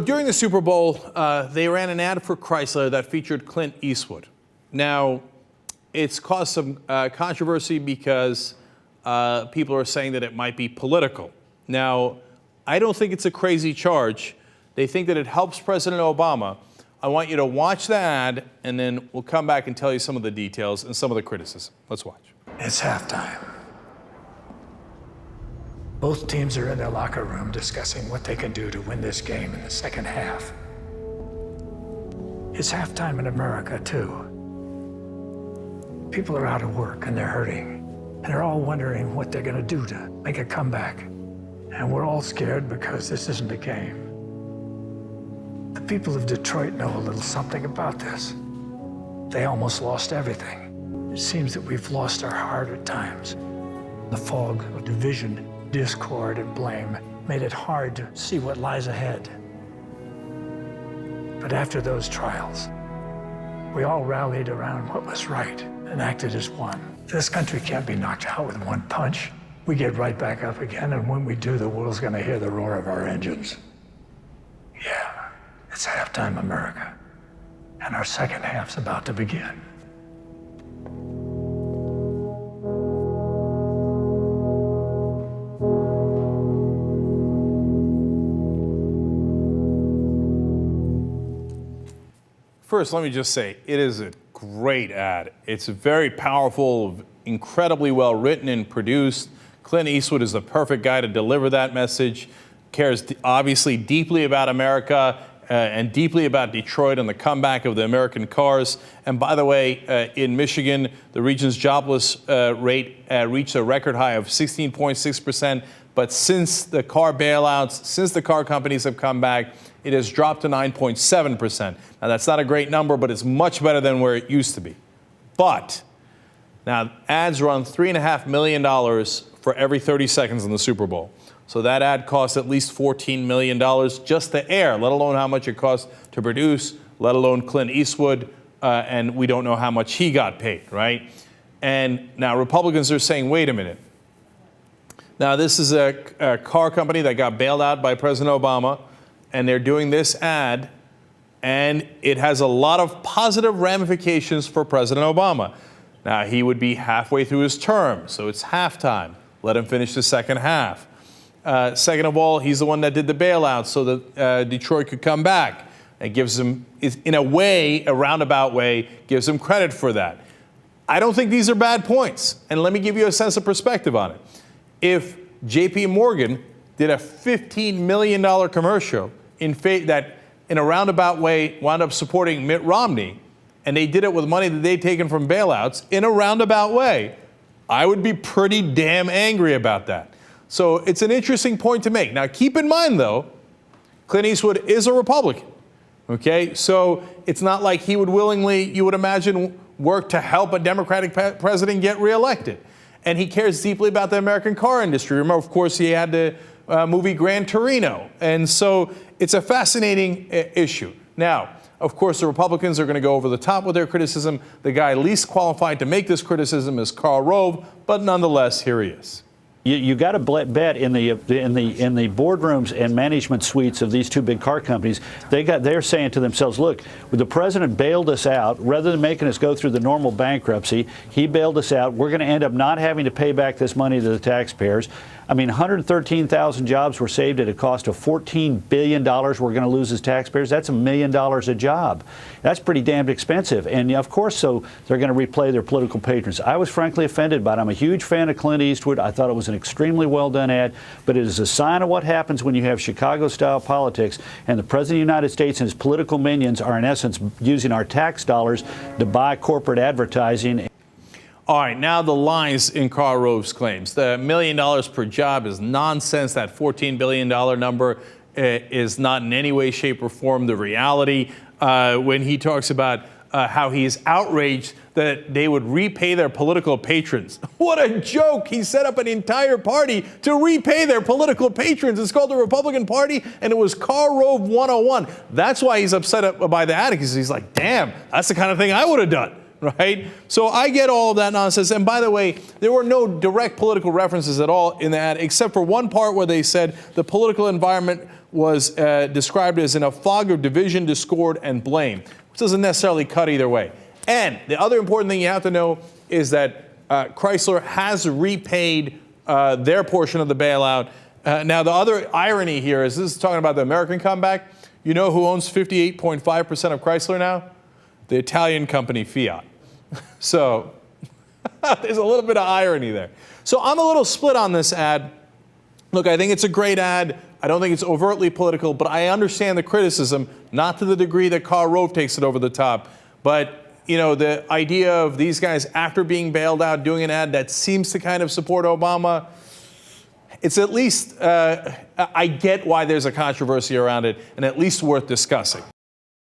during the Super Bowl, they ran an ad for Chrysler that featured Clint Eastwood. Now, it's caused some controversy because people are saying that it might be political. Now, I don't think it's a crazy charge. They think that it helps President Obama. I want you to watch the ad, and then we'll come back and tell you some of the details and some of the criticism. Let's watch. It's halftime. Both teams are in their locker room discussing what they can do to win this game in the second half. It's halftime in America, too. People are out of work and they're hurting, and they're all wondering what they're going to do to make a comeback. And we're all scared because this isn't a game. The people of Detroit know a little something about this. They almost lost everything. It seems that we've lost our heart at times. The fog of division, discord, and blame made it hard to see what lies ahead. But after those trials, we all rallied around what was right and acted as one. This country can't be knocked out with one punch. We get right back up again, and when we do, the world's gonna hear the roar of our engines. Yeah, it's halftime America, and our second half's about to begin. First, let me just say, it is a great ad. It's very powerful, incredibly well written and produced. Clint Eastwood is the perfect guy to deliver that message, cares obviously deeply about America and deeply about Detroit and the comeback of the American cars. And by the way, in Michigan, the region's jobless rate reached a record high of 16.6%. But since the car bailouts, since the car companies have come back, it has dropped to 9.7%. Now, that's not a great number, but it's much better than where it used to be. But now, ads run $3.5 million for every 30 seconds in the Super Bowl. So that ad costs at least $14 million just to air, let alone how much it costs to produce, let alone Clint Eastwood, and we don't know how much he got paid, right? And now Republicans are saying, wait a minute. Now, this is a car company that got bailed out by President Obama, and they're doing this ad, and it has a lot of positive ramifications for President Obama. Now, he would be halfway through his term, so it's halftime. Let him finish the second half. Second of all, he's the one that did the bailout so that Detroit could come back. It gives him, in a way, a roundabout way, gives him credit for that. I don't think these are bad points, and let me give you a sense of perspective on it. If J.P. Morgan did a $15 million commercial that, in a roundabout way, wound up supporting Mitt Romney, and they did it with money that they'd taken from bailouts in a roundabout way, I would be pretty damn angry about that. So it's an interesting point to make. Now, keep in mind, though, Clint Eastwood is a Republican, okay? So it's not like he would willingly, you would imagine, work to help a Democratic president get reelected. And he cares deeply about the American car industry. Remember, of course, he had the movie Gran Torino. And so it's a fascinating issue. Now, of course, the Republicans are going to go over the top with their criticism. The guy least qualified to make this criticism is Karl Rove, but nonetheless, here he is. You got to bet in the boardrooms and management suites of these two big car companies, they're saying to themselves, look, the president bailed us out rather than making us go through the normal bankruptcy. He bailed us out. We're going to end up not having to pay back this money to the taxpayers. I mean, 113,000 jobs were saved at a cost of $14 billion. We're going to lose as taxpayers. That's $1 million a job. That's pretty damned expensive. And of course, so they're going to replay their political patrons. I was frankly offended by it. I'm a huge fan of Clint Eastwood. I thought it was an extremely well done ad, but it is a sign of what happens when you have Chicago-style politics and the President of the United States and his political minions are in essence using our tax dollars to buy corporate advertising. All right, now the lies in Karl Rove's claims. The $1 million per job is nonsense. That $14 billion number is not in any way, shape, or form the reality. When he talks about how he is outraged that they would repay their political patrons. What a joke! He set up an entire party to repay their political patrons. It's called the Republican Party, and it was Karl Rove 101. That's why he's upset by the ad, because he's like, damn, that's the kind of thing I would have done. right? So I get all of that nonsense. And by the way, there were no direct political references at all in the ad, except for one part where they said the political environment was described as in a fog of division, discord, and blame, which doesn't necessarily cut either way. And the other important thing you have to know is that Chrysler has repaid their portion of the bailout. Now, the other irony here is this is talking about the American comeback. You know who owns 58.5% of Chrysler now? The Italian company Fiat. So there's a little bit of irony there. So I'm a little split on this ad. Look, I think it's a great ad. I don't think it's overtly political, but I understand the criticism, not to the degree that Karl Rove takes it over the top. But, you know, the idea of these guys, after being bailed out, doing an ad that seems to kind of support Obama, it's at least, I get why there's a controversy around it, and at least worth discussing.